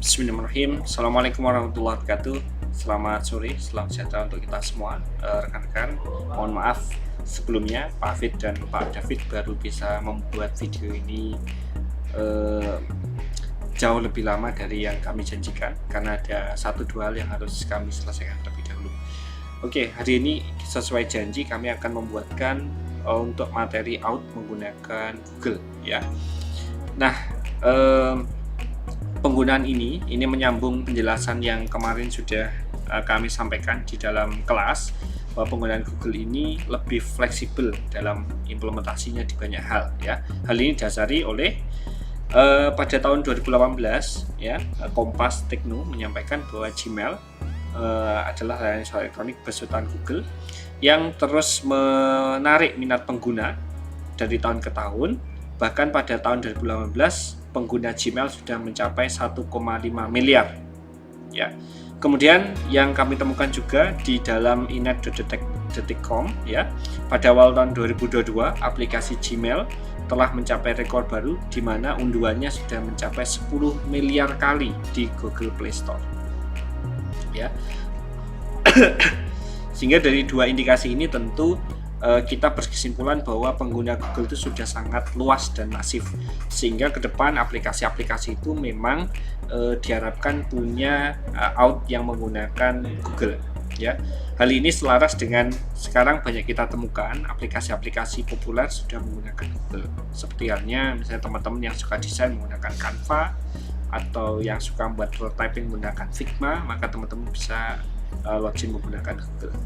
Bismillahirrahmanirrahim. Assalamualaikum warahmatullahi wabarakatuh. Selamat sore, selamat sejahtera untuk kita semua. Rekan-rekan, mohon maaf sebelumnya Pak Afid dan Pak David baru bisa membuat video ini jauh lebih lama dari yang kami janjikan karena ada satu dua hal yang harus kami selesaikan terlebih dahulu. Oke, hari ini sesuai janji kami akan membuatkan untuk materi out menggunakan Google ya. Nah, penggunaan ini menyambung penjelasan yang kemarin sudah kami sampaikan di dalam kelas, bahwa penggunaan Google ini lebih fleksibel dalam implementasinya di banyak hal ya. Hal ini didasari oleh pada tahun 2018 ya, Kompas Tekno menyampaikan bahwa Gmail adalah layanan elektronik besutan Google yang terus menarik minat pengguna dari tahun ke tahun. Bahkan pada tahun 2018 pengguna Gmail sudah mencapai 1,5 miliar ya. Kemudian yang kami temukan juga di dalam inet.detik.com ya, pada awal tahun 2022 aplikasi Gmail telah mencapai rekor baru di mana unduhannya sudah mencapai 10 miliar kali di Google Play Store ya. Sehingga dari dua indikasi ini tentu kita berkesimpulan bahwa pengguna Google itu sudah sangat luas dan masif, sehingga ke depan aplikasi-aplikasi itu memang diharapkan punya out yang menggunakan Google ya. Hal ini selaras dengan sekarang banyak kita temukan aplikasi-aplikasi populer sudah menggunakan Google, seperti halnya misalnya teman-teman yang suka desain menggunakan Canva atau yang suka membuat prototyping menggunakan Figma, maka teman-teman bisa login menggunakan Google.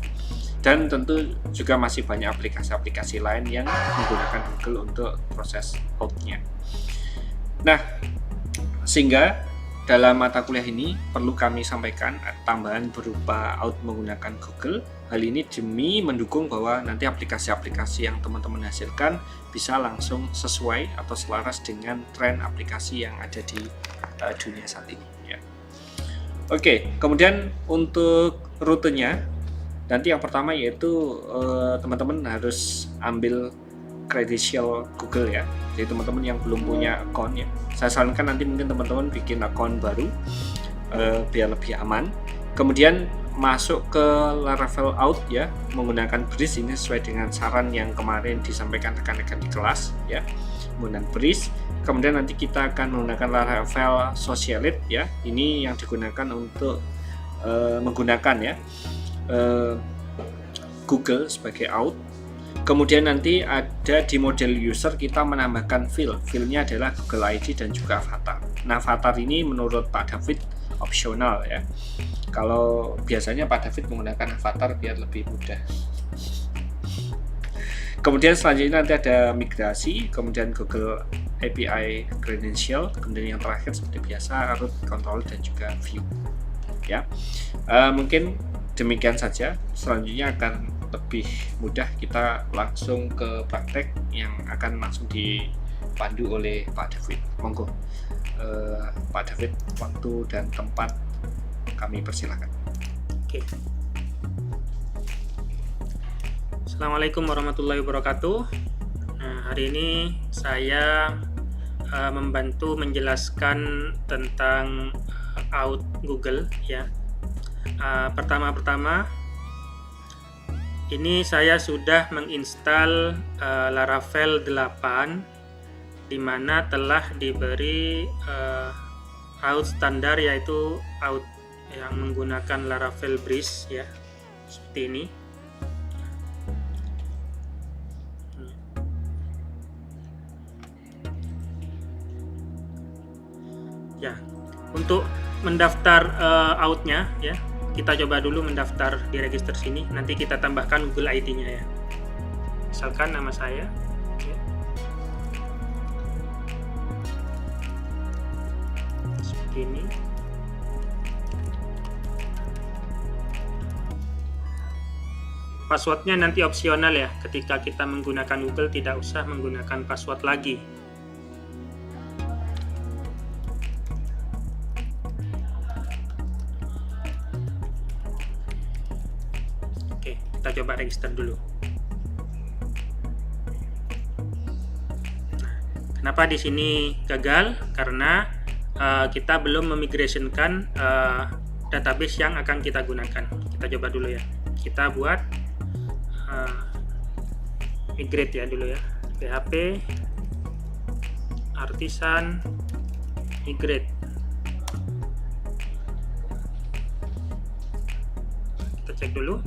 Dan tentu juga masih banyak aplikasi-aplikasi lain yang menggunakan Google untuk proses out-nya. Nah, sehingga dalam mata kuliah ini perlu kami sampaikan tambahan berupa out menggunakan Google. Hal ini demi mendukung bahwa nanti aplikasi-aplikasi yang teman-teman hasilkan bisa langsung sesuai atau selaras dengan tren aplikasi yang ada di dunia saat ini ya. Oke, kemudian untuk rutenya nanti yang pertama yaitu teman-teman harus ambil credential Google ya. Jadi teman-teman yang belum punya account ya, saya sarankan nanti mungkin teman-teman bikin account baru biar lebih aman. Kemudian masuk ke Laravel out ya menggunakan Breeze. Ini sesuai dengan saran yang kemarin disampaikan rekan-rekan di kelas ya, menggunakan Breeze. Kemudian nanti kita akan menggunakan Laravel Socialite ya. Ini yang digunakan untuk menggunakan ya Google sebagai out. Kemudian nanti ada di model user kita menambahkan field-nya adalah Google ID dan juga avatar. Nah, avatar ini menurut Pak David opsional ya. Kalau biasanya Pak David menggunakan avatar biar lebih mudah. Kemudian selanjutnya nanti ada migrasi, kemudian Google API credential, kemudian yang terakhir seperti biasa root control dan juga view ya. Mungkin demikian saja. Selanjutnya akan lebih mudah, kita langsung ke praktek yang akan langsung dipandu oleh Pak David. Monggo Pak David, waktu dan tempat kami persilakan. Oke. Assalamualaikum warahmatullahi wabarakatuh. Nah, hari ini saya membantu menjelaskan tentang out Google ya. Pertama-tama ini saya sudah menginstal Laravel 8 di mana telah diberi out standar, yaitu out yang menggunakan Laravel Breeze ya, seperti ini. Ya, untuk mendaftar outnya ya, kita coba dulu mendaftar di register sini. Nanti kita tambahkan Google ID-nya ya. Misalkan nama saya. Ya. Seperti ini. Passwordnya nanti opsional ya. Ketika kita menggunakan Google tidak usah menggunakan password lagi. Kita coba register dulu. Kenapa di sini gagal? Karena kita belum memigrationkan database yang akan kita gunakan. Kita coba dulu ya. Kita buat migrate ya dulu ya. PHP artisan migrate. Kita cek dulu.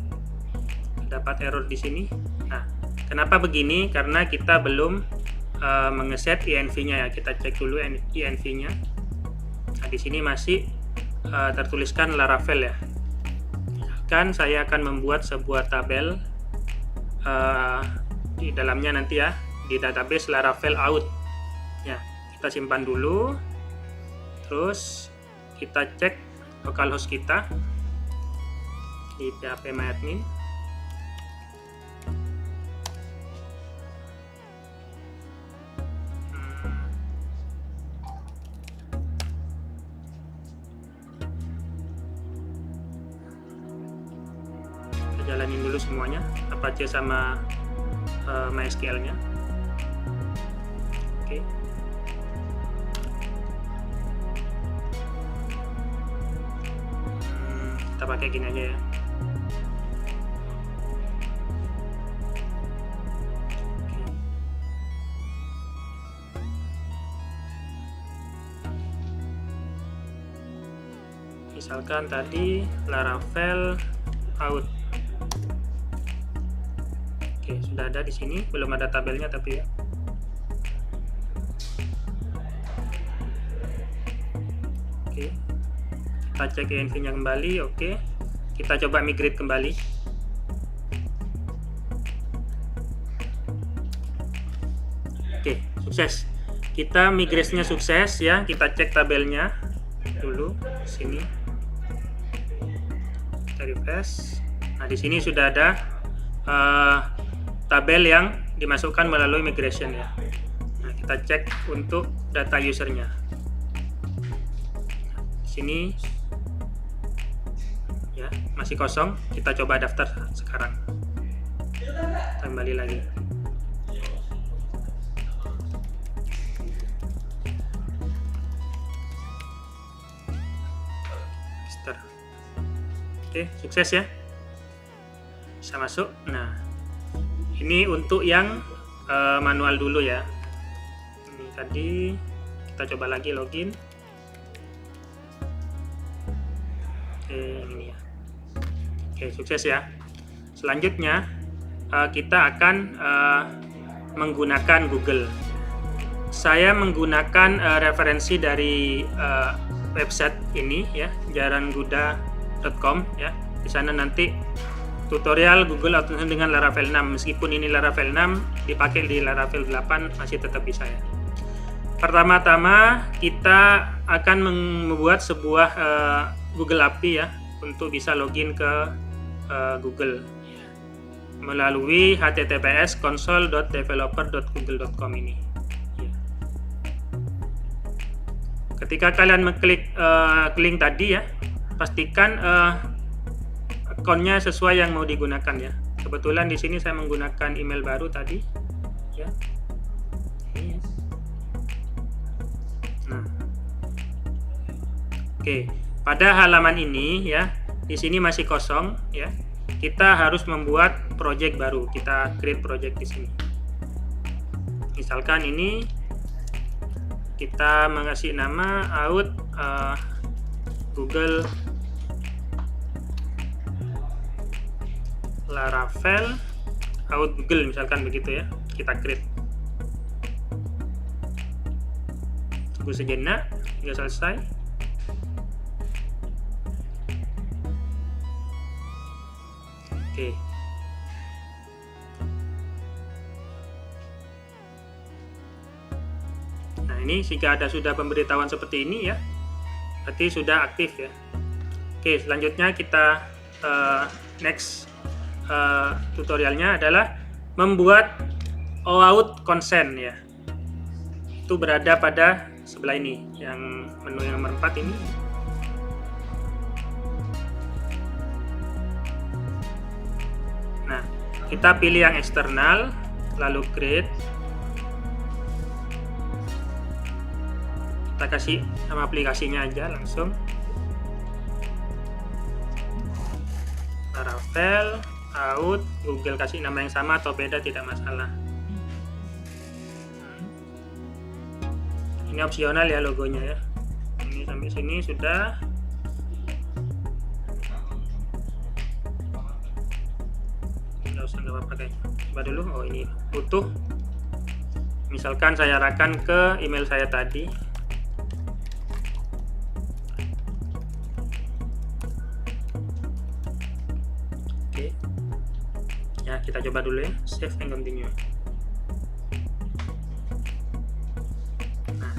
Dapat error di sini. Nah, kenapa begini? Karena kita belum mengeset env-nya ya. Kita cek dulu env-nya. Nah, di sini masih tertuliskan Laravel ya. Kan saya akan membuat sebuah tabel di dalamnya nanti ya, di database Laravel out. Ya, kita simpan dulu. Terus kita cek localhost kita di phpMyAdmin. Jalanin dulu semuanya, Apache sama MySQL-nya. Oke. Kita pakai gini aja ya. Misalkan tadi Laravel out. Oke, sudah ada di sini, belum ada tabelnya tapi ya. Oke. Kita cek env-nya kembali, oke. Kita coba migrate kembali. Oke, sukses. Kita migrasinya sukses ya. Kita cek tabelnya dulu sini. Kita refresh. Nah, di sini sudah ada tabel yang dimasukkan melalui migration ya. Nah, kita cek untuk data usernya. Sini ya masih kosong. Kita coba daftar sekarang. Kembali lagi. Register. Oke, sukses ya. Bisa masuk. Nah, ini untuk yang manual dulu ya. Ini tadi kita coba lagi login. Oke, ini ya. Oke, sukses ya. Selanjutnya kita akan menggunakan Google. Saya menggunakan referensi dari website ini ya, jaranguda.com ya. Di sana nanti tutorial Google Automation dengan Laravel 6. Meskipun ini Laravel 6 dipakai di Laravel 8 masih tetap bisa ya. Pertama-tama kita akan membuat sebuah Google API ya untuk bisa login ke Google melalui https console.developer.google.com ini. Ketika kalian mengklik link tadi ya, pastikan akunnya sesuai yang mau digunakan ya. Kebetulan di sini saya menggunakan email baru tadi ya. Nah. Oke, pada halaman ini ya, di sini masih kosong ya. Kita harus membuat project baru. Kita create project di sini. Misalkan ini kita mengasih nama out Google Laravel out Google misalkan begitu ya. Kita create. Tunggu sejenak hingga selesai. Oke. Nah, ini jika ada sudah pemberitahuan seperti ini ya, berarti sudah aktif ya. Oke, selanjutnya kita next tutorialnya adalah membuat OAuth consent ya. Itu berada pada sebelah ini, yang menu yang nomor 4 ini. Nah, kita pilih yang eksternal, lalu create. Kita kasih nama aplikasinya aja langsung. Laravel, out, Google kasih nama yang sama atau beda tidak masalah. Ini opsional ya logonya ya. Ini sampai sini sudah. Nggak usah, nggak apa-apa kayaknya. Coba dulu. Oh, ini utuh. Misalkan saya arahkan ke email saya tadi. Oke. Ya, kita coba dulu ya. Save and continue. Nah,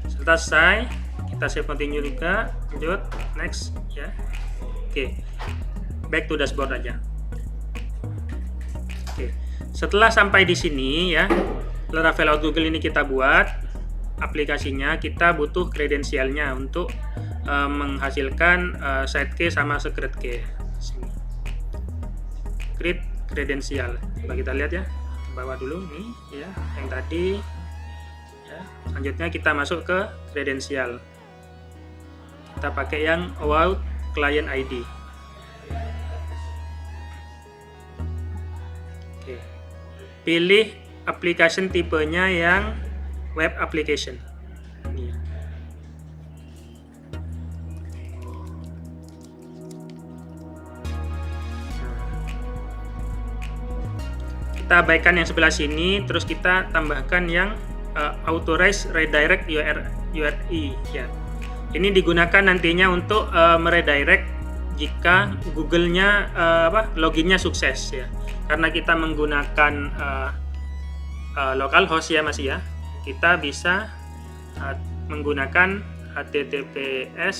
selesai. Kita save continue juga. Lanjut. Next ya. Oke. Back to dashboard aja. Oke. Setelah sampai di sini ya, Laravel Out Google ini kita buat aplikasinya, kita butuh kredensialnya untuk menghasilkan side key sama secret key. Sini. Create kredensial. Coba kita lihat ya. Bawa dulu nih ya, yang tadi. Ya. Selanjutnya kita masuk ke kredensial. Kita pakai yang OAuth Client ID. Oke. Pilih application tipenya yang web application. Ini. Kita abaikan yang sebelah sini, terus kita tambahkan yang authorize redirect URI ya. Ini digunakan nantinya untuk meredirect jika Google-nya loginnya sukses ya. Karena kita menggunakan localhost ya masih ya, kita bisa menggunakan HTTPS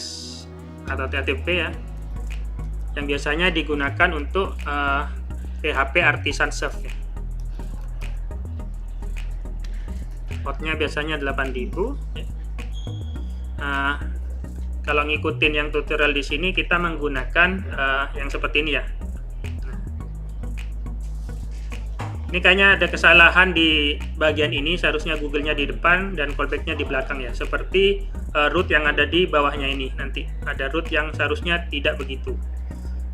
atau TTP ya, yang biasanya digunakan untuk PHP Artisan Serve ya. Portnya biasanya 8000. Kalau ngikutin yang tutorial di sini kita menggunakan yang seperti ini ya. Ini kayaknya ada kesalahan di bagian ini, seharusnya Google-nya di depan dan callback-nya di belakang ya. Seperti root yang ada di bawahnya ini. Nanti ada root yang seharusnya tidak begitu.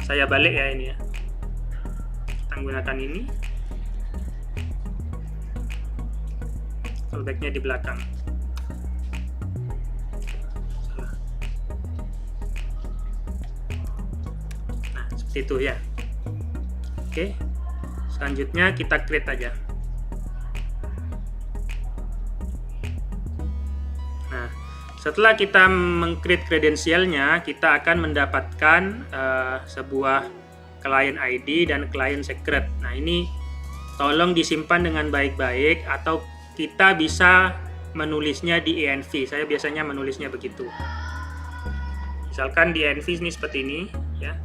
Saya balik ya ini ya. Kita menggunakan ini. Callback-nya di belakang. Nah, seperti itu ya. Oke. Selanjutnya kita create aja. Nah, setelah kita meng-create kredensialnya, kita akan mendapatkan sebuah client ID dan client secret. Nah, ini tolong disimpan dengan baik-baik atau kita bisa menulisnya di env. Saya biasanya menulisnya begitu. Misalkan di env ini seperti ini ya.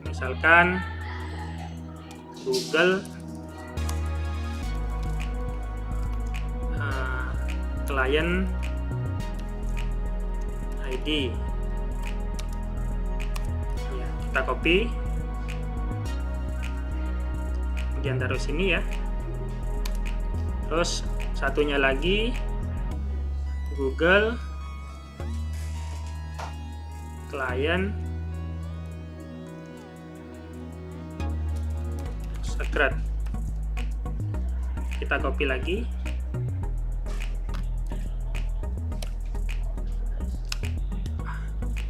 Misalkan Google client ID ya, kita copy kemudian taruh sini ya. Terus satunya lagi Google client secret, kita copy lagi.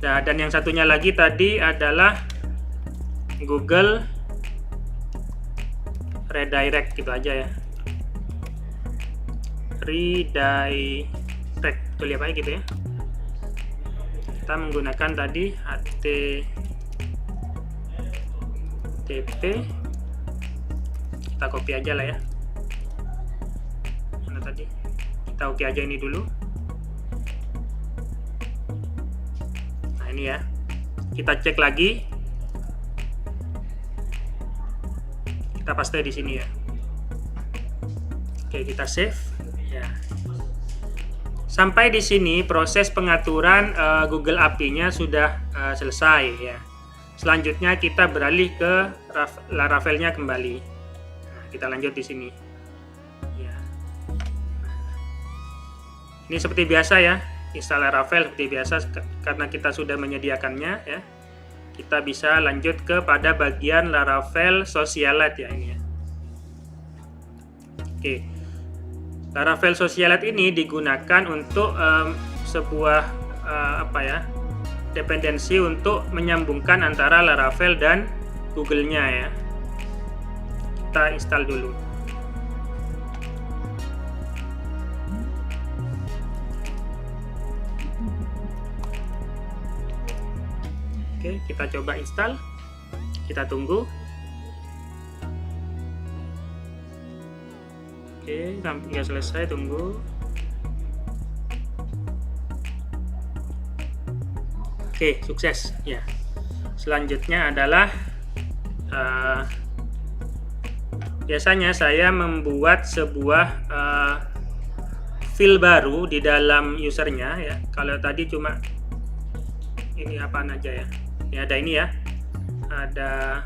Nah, dan yang satunya lagi tadi adalah Google redirect, gitu aja ya. Redirect, tuh lihat aja gitu ya. Kita menggunakan tadi HTTP, kita copy aja lah ya. Mana tadi? Kita oke aja ini dulu. Nah ini ya, kita cek lagi, kita paste di sini ya. Oke, kita save ya. Sampai di sini proses pengaturan Google API-nya sudah selesai ya. Selanjutnya kita beralih ke Laravel-nya kembali. Nah, kita lanjut di sini. Ya. Ini seperti biasa ya, install Laravel seperti biasa karena kita sudah menyediakannya ya. Kita bisa lanjut kepada bagian Laravel Socialite ya ini ya. Oke. Laravel Socialite ini digunakan untuk sebuah dependensi untuk menyambungkan antara Laravel dan Google-nya ya. Kita install dulu. Oke, kita coba install. Kita tunggu. Oke, sampai selesai, tunggu. Oke, sukses ya. Selanjutnya adalah biasanya saya membuat sebuah file baru di dalam usernya ya. Kalau tadi cuma ini apaan aja ya. Ini ada ini ya. Ada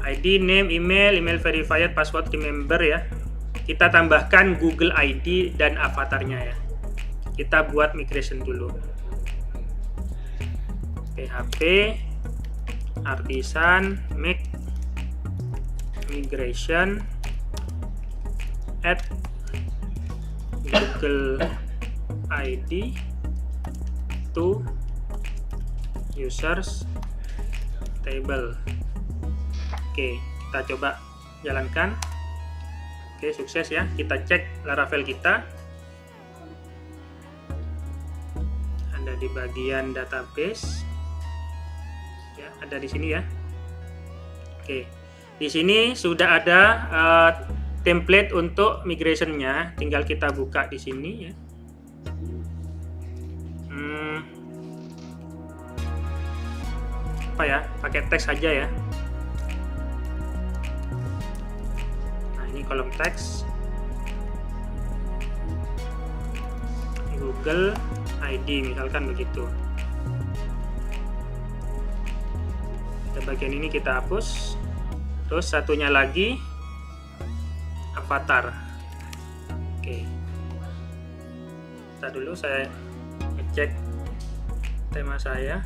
ID, name, email verified, password remember ya. Kita tambahkan Google ID dan avatarnya ya. Kita buat migration dulu. PHP artisan make migration add Google ID to users table. Oke, kita coba jalankan. Oke, sukses ya. Kita cek Laravel kita. Ada di bagian database. Ya, ada di sini ya. Oke. Di sini sudah ada template untuk migration-nya. Tinggal kita buka di sini ya. Apa ya? Pakai teks saja ya. Kolom teks Google ID misalkan begitu. Bagian ini kita hapus. Terus satunya lagi avatar. Oke. Kita dulu saya ngecek tema saya.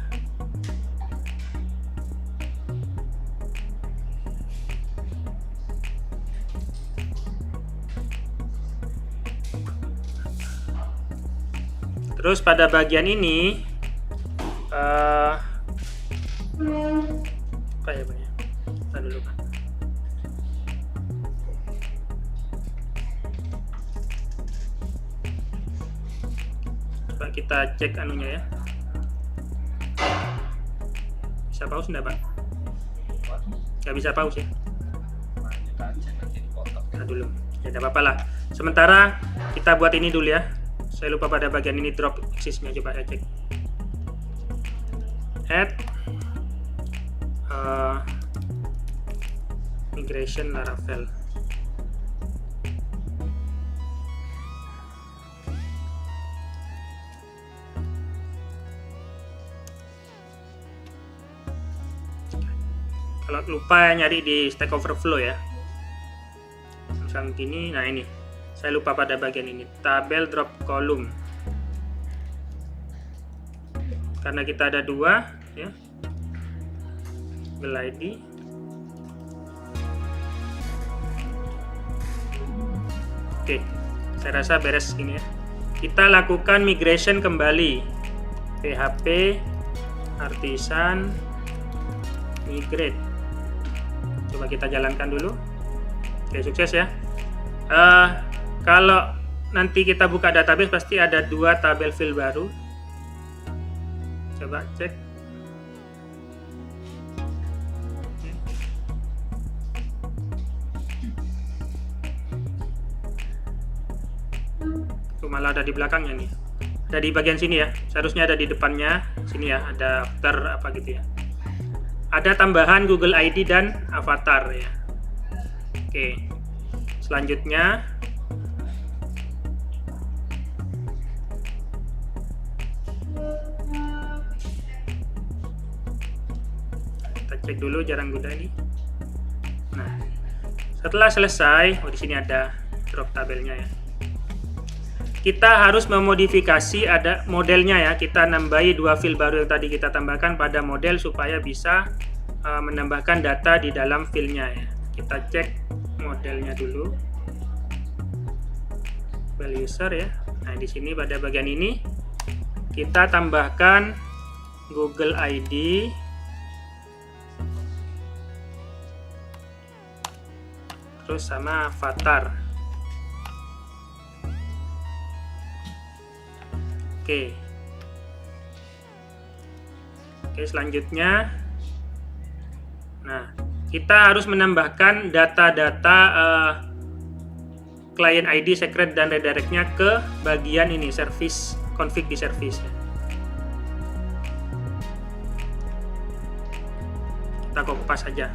Terus pada bagian ini apa ya Bang ya? Kita dulu Pak. Coba kita cek anunya ya. Bisa pause enggak Pak? Nggak bisa pause ya? Nah dulu. Ya tidak apa-apa lah. Sementara kita buat ini dulu ya. Saya lupa pada bagian ini drop axis-nya, coba saya cek. Add migration Laravel. Kalau lupa nyari di Stack Overflow ya. Misalnya gini, nah ini. Saya lupa pada bagian ini, tabel drop column. Karena kita ada dua, ya. Google ID. Oke, saya rasa beres ini ya. Kita lakukan migration kembali. PHP artisan migrate. Coba kita jalankan dulu. Oke, sukses ya. Kalau nanti kita buka database pasti ada dua tabel file baru. Coba cek. Malah ada di belakangnya nih. Ada di bagian sini ya. Seharusnya ada di depannya. Sini ya, ada after apa gitu ya. Ada tambahan Google ID dan avatar ya. Oke. Selanjutnya kita cek dulu jarang guna ini. Nah, setelah selesai, di sini ada drop tabelnya ya. kita harus memodifikasi ada modelnya ya. Kita nambahi 2 field baru yang tadi kita tambahkan pada model supaya bisa menambahkan data di dalam fieldnya ya. Kita cek modelnya dulu, file user ya. Nah, di sini pada bagian ini kita tambahkan Google ID, terus sama avatar. Oke, selanjutnya, nah kita harus menambahkan data-data client ID, secret, dan redirectnya ke bagian ini, service, config di service. Kita kopas saja.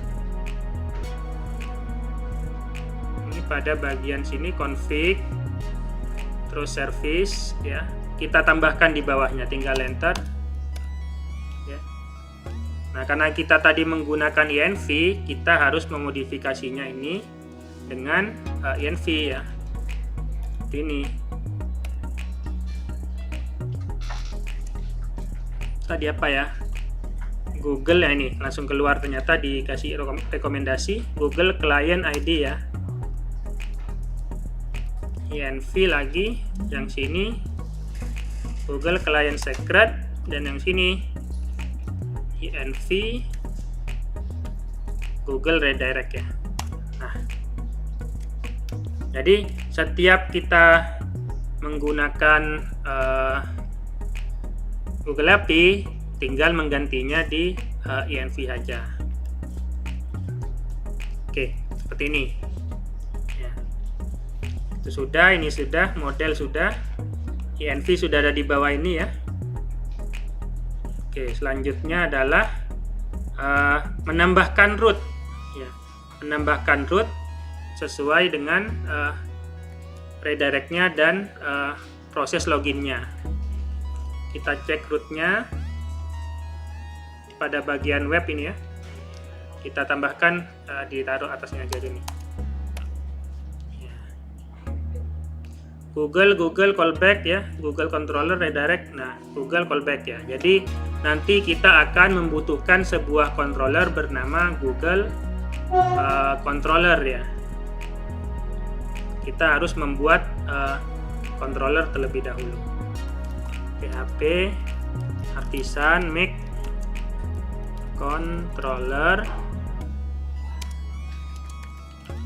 Ini pada bagian sini config, terus service ya. Kita tambahkan di bawahnya, tinggal enter ya. Nah, karena kita tadi menggunakan env, kita harus memodifikasinya ini dengan env ya, seperti ini. Tadi apa ya, Google ya, ini langsung keluar, ternyata dikasih rekomendasi Google Client ID ya. env lagi, yang sini Google Client Secret, dan yang sini env Google Redirect ya. Nah, jadi setiap kita menggunakan Google API, tinggal menggantinya di env saja. Oke, seperti ini ya. Itu sudah, ini sudah, model sudah, env sudah ada di bawah ini ya. Oke, selanjutnya adalah menambahkan root ya. Menambahkan root sesuai dengan redirectnya dan proses loginnya. Kita cek rootnya pada bagian web ini ya. Kita tambahkan, ditaruh atasnya aja ini. Google callback ya, Google controller redirect. Nah, Google callback ya. Jadi nanti kita akan membutuhkan sebuah controller bernama Google controller ya. Kita harus membuat controller terlebih dahulu. PHP artisan make controller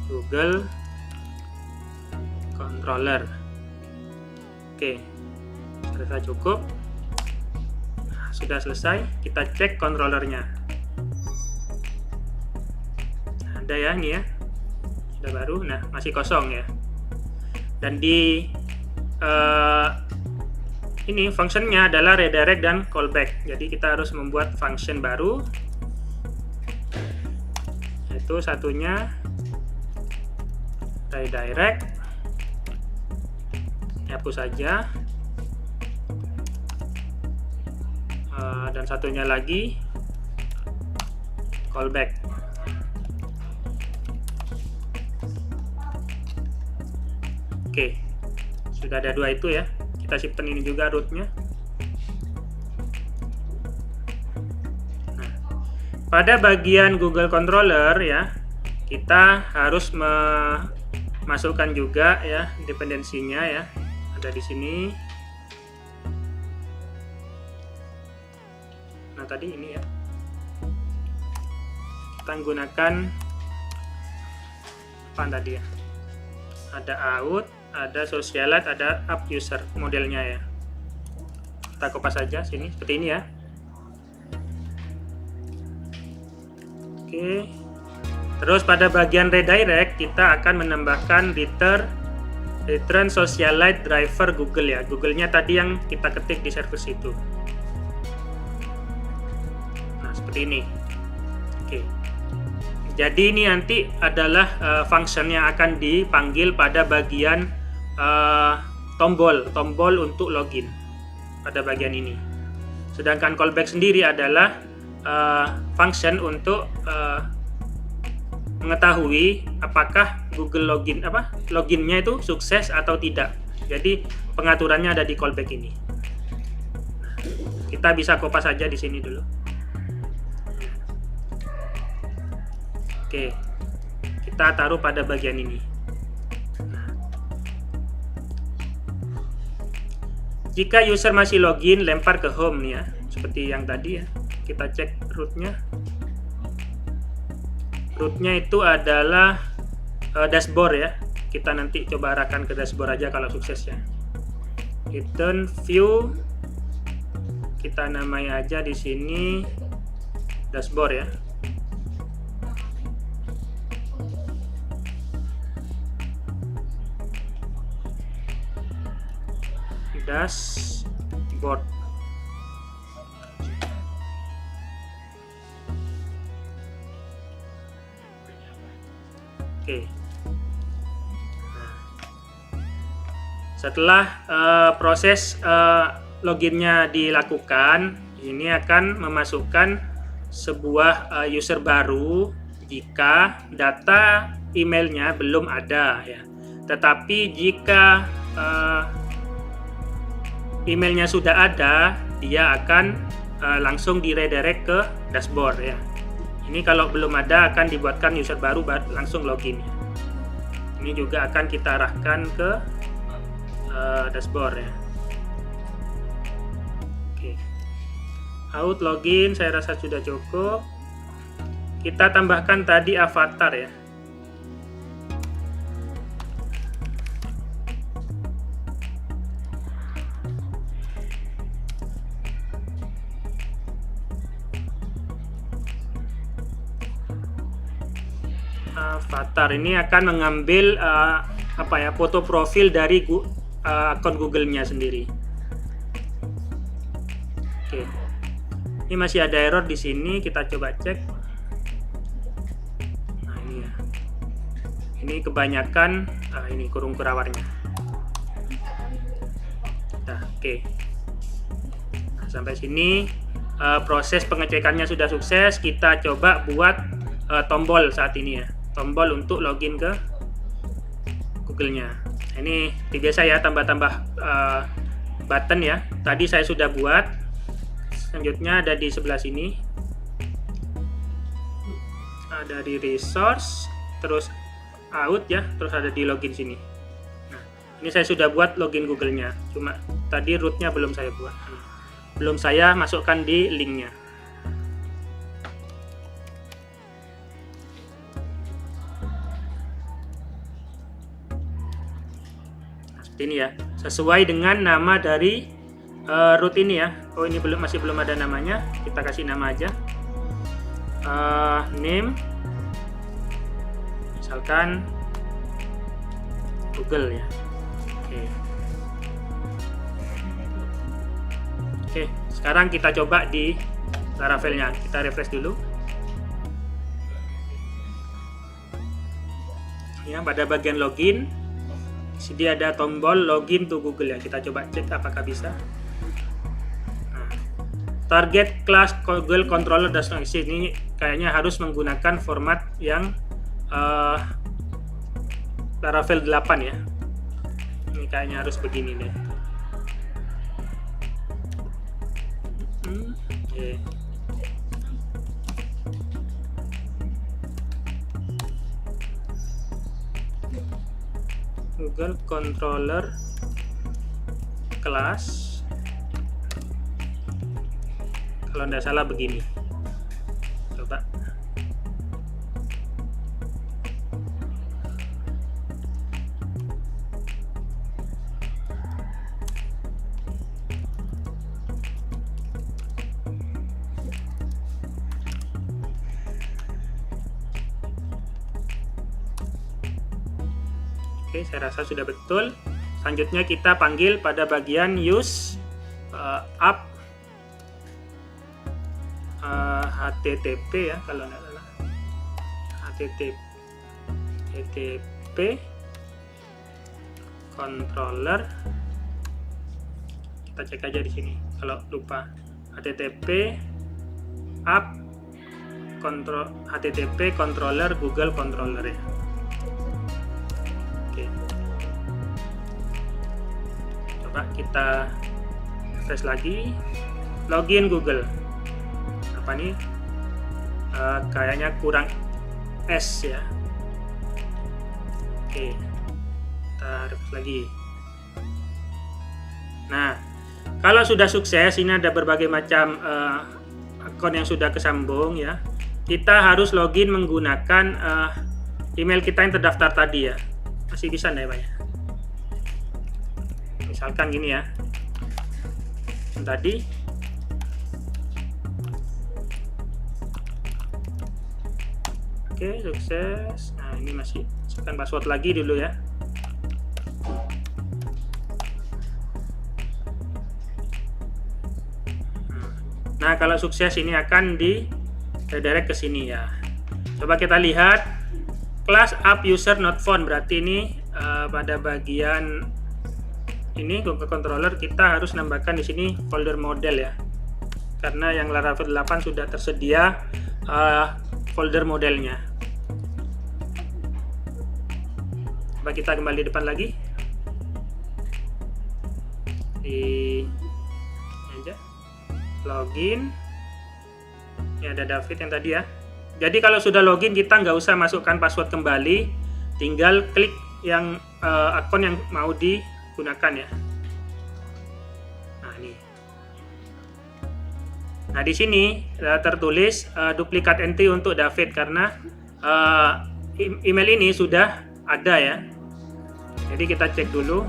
Google controller. Oke, selesai, cukup. Nah, sudah selesai, kita cek controllernya. Ada ya, ini ya, sudah baru. Nah, masih kosong ya. Dan di ini functionnya adalah redirect dan callback. Jadi kita harus membuat function baru. Itu satunya redirect. Hapus saja, dan satunya lagi callback. Oke, sudah ada dua itu ya. Kita simpan ini juga rootnya. Nah, pada bagian Google Controller ya, kita harus memasukkan juga ya dependensinya ya. Ada di sini. Nah, tadi ini ya. Kita menggunakan apa tadi ya? Ada out, ada socialite, ada app user modelnya ya. Kita kopas saja sini seperti ini ya. Oke. Terus pada bagian redirect kita akan menambahkan return socialite driver Google ya. Google-nya tadi yang kita ketik di service itu. Nah, seperti ini. Oke. Jadi ini nanti adalah function yang akan dipanggil pada bagian tombol untuk login pada bagian ini. Sedangkan callback sendiri adalah function untuk mengetahui apakah Google loginnya itu sukses atau tidak. Jadi pengaturannya ada di callback ini. Kita bisa kopas saja di sini dulu. Oke, kita taruh pada bagian ini. Jika user masih login, lempar ke home nih ya, seperti yang tadi ya. Kita cek rootnya. Rootnya itu adalah dashboard ya. Kita nanti coba arahkan ke dashboard aja kalau sukses ya. Return view, kita namai aja di sini dashboard ya. Dashboard. Oke. Setelah proses loginnya dilakukan, ini akan memasukkan sebuah user baru jika data emailnya belum ada ya. Tetapi jika emailnya sudah ada, dia akan langsung di-redirect ke dashboard ya. Ini kalau belum ada akan dibuatkan user baru langsung login ya. Ini juga akan kita arahkan ke dashboard ya. Oke. Out login saya rasa sudah cukup. Kita tambahkan tadi avatar ya. Avatar ini akan mengambil foto profil dari akun Google-nya sendiri. Oke. Ini masih ada error di sini, kita coba cek. Nah, ini ya. Ini kebanyakan ini kurung kurawarnya. Nah, oke. Nah, sampai sini proses pengecekannya sudah sukses. Kita coba buat tombol saat ini ya. Tombol untuk login ke Google-nya. Ini biasa ya, tambah-tambah button ya. Tadi saya sudah buat. Selanjutnya ada di sebelah sini. Ada di resource, terus out ya, terus ada di login sini. Nah, ini saya sudah buat login Google-nya. Cuma tadi root-nya belum saya buat. Belum saya masukkan di link-nya. Ini ya, sesuai dengan nama dari root ini ya. Oh, ini masih belum ada namanya, kita kasih nama aja name, misalkan Google ya. Oke, sekarang kita coba di Laravel-nya, kita refresh dulu ya. Pada bagian login sini ada tombol login to Google ya, kita coba cek apakah bisa. Nah, target class Google controller does not exist, ini kayaknya harus menggunakan format yang Laravel 8 ya. Ini kayaknya harus begini deh. Google controller class, kalau tidak salah begini. Coba. Oke, saya rasa sudah betul. Selanjutnya kita panggil pada bagian use app HTTP ya, kalau tidak salah HTTP controller. Kita cek aja di sini kalau lupa. HTTP app HTTP controller Google controller ya. Coba kita refresh lagi, login Google. Apa nih? Kayaknya kurang S ya. Oke, kita refresh lagi. Nah, kalau sudah sukses, ini ada berbagai macam akun yang sudah kesambung ya. Kita harus login menggunakan email kita yang terdaftar tadi ya. Masih bisa enggak ya, Pak ya? Misalkan gini ya. Yang tadi. Oke, sukses. Nah, ini masih masukkan password lagi dulu ya. Nah, kalau sukses ini akan di redirect ke sini ya. Coba kita lihat class app user not found, berarti ini pada bagian ini Google Controller kita harus nambahkan di sini folder model ya. Karena yang Laravel 8 sudah tersedia folder modelnya. Coba kita kembali depan lagi. Di aja login. Ini ada David yang tadi ya. Jadi kalau sudah login kita nggak usah masukkan password kembali, tinggal klik yang akun yang mau digunakan ya. Nah ini. Nah di sini tertulis duplikat entry untuk David karena email ini sudah ada ya. Jadi kita cek dulu.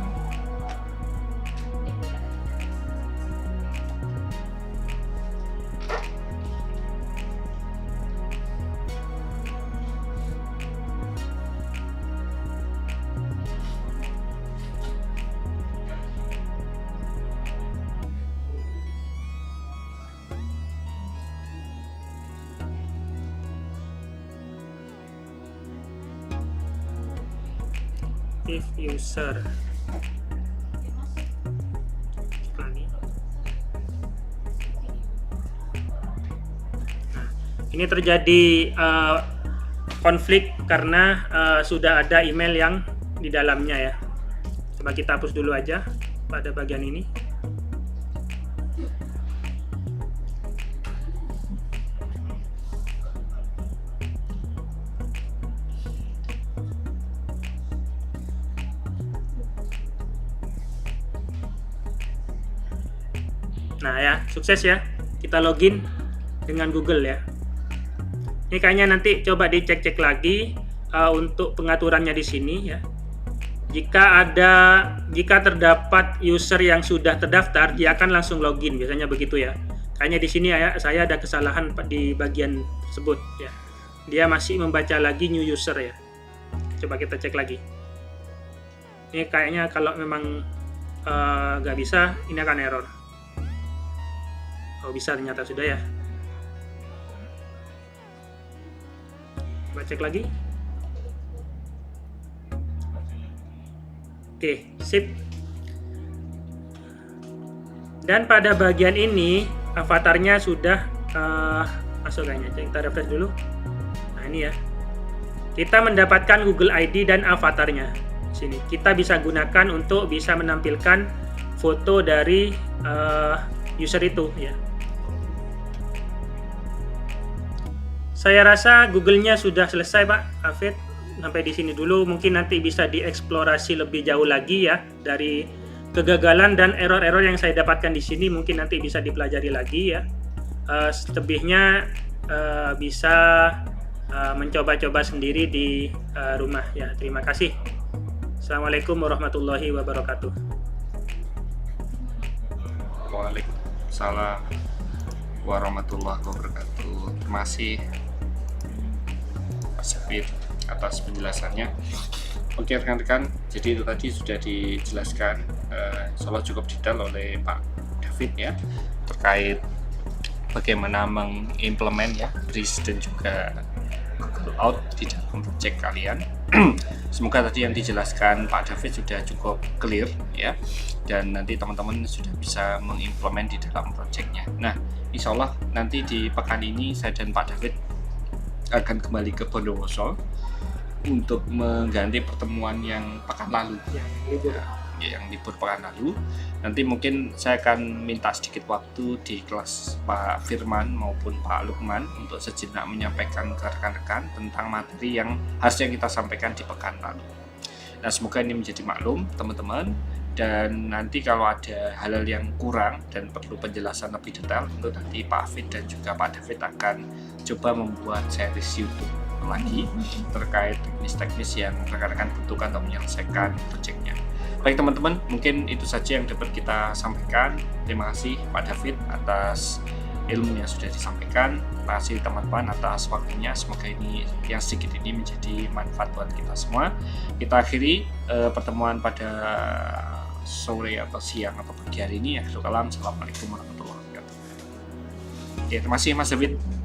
If user lagi. Nah, ini terjadi konflik karena sudah ada email yang di dalamnya ya. Coba kita hapus dulu aja pada bagian ini. Nah ya, sukses ya. Kita login dengan Google ya. Ini kayaknya nanti coba dicek-cek lagi untuk pengaturannya di sini ya. Jika terdapat user yang sudah terdaftar, dia akan langsung login, biasanya begitu ya. Kayaknya di sini ya, saya ada kesalahan di bagian tersebut ya. Dia masih membaca lagi new user ya. Coba kita cek lagi. Ini kayaknya kalau memang nggak bisa, ini akan error. Oh bisa, ternyata sudah ya. Coba cek lagi. Oke, sip. Dan pada bagian ini avatarnya sudah masuk kayaknya. Kita refresh dulu. Nah ini ya. Kita mendapatkan Google ID dan avatarnya. Sini kita bisa gunakan untuk bisa menampilkan foto dari user itu ya. Saya rasa Google-nya sudah selesai Pak Hafid. Sampai di sini dulu, mungkin nanti bisa dieksplorasi lebih jauh lagi ya dari kegagalan dan error-error yang saya dapatkan di sini, mungkin nanti bisa dipelajari lagi ya. Selebihnya bisa mencoba-coba sendiri di rumah ya. Terima kasih. Assalamualaikum warahmatullahi wabarakatuh. Waalaikumsalam warahmatullahi wabarakatuh. Terima kasih Mas David atas penjelasannya. Oke rekan-rekan, jadi itu tadi sudah dijelaskan insya cukup detail oleh Pak David ya terkait bagaimana mengimplement ya BRIS dan juga Google Out di dalam project kalian. Semoga tadi yang dijelaskan Pak David sudah cukup clear ya, dan nanti teman-teman sudah bisa mengimplement di dalam projectnya. Nah insya Allah nanti di pekan ini saya dan Pak David akan kembali ke Bondowoso untuk mengganti pertemuan yang pekan lalu ya, yang libur pekan lalu. Nanti mungkin saya akan minta sedikit waktu di kelas Pak Firman maupun Pak Lukman untuk sejenak menyampaikan ke rekan-rekan tentang materi yang harusnya kita sampaikan di pekan lalu. Nah, semoga ini menjadi maklum teman-teman, dan nanti kalau ada hal-hal yang kurang dan perlu penjelasan lebih detail, tentu nanti Pak Afid dan juga Pak David akan coba membuat series YouTube lagi terkait teknis-teknis yang rekan-rekan butuhkan untuk menyelesaikan proyeknya. Baik teman-teman, mungkin itu saja yang dapat kita sampaikan. Terima kasih Pak David atas ilmu yang sudah disampaikan. Terima kasih teman-teman atas waktunya. Semoga ini yang sedikit ini menjadi manfaat buat kita semua. Kita akhiri pertemuan pada sore atau siang atau pagi hari ini. Akhirul kalam. Assalamualaikum warahmatullahi wabarakatuh. Oke, terima kasih Mas David.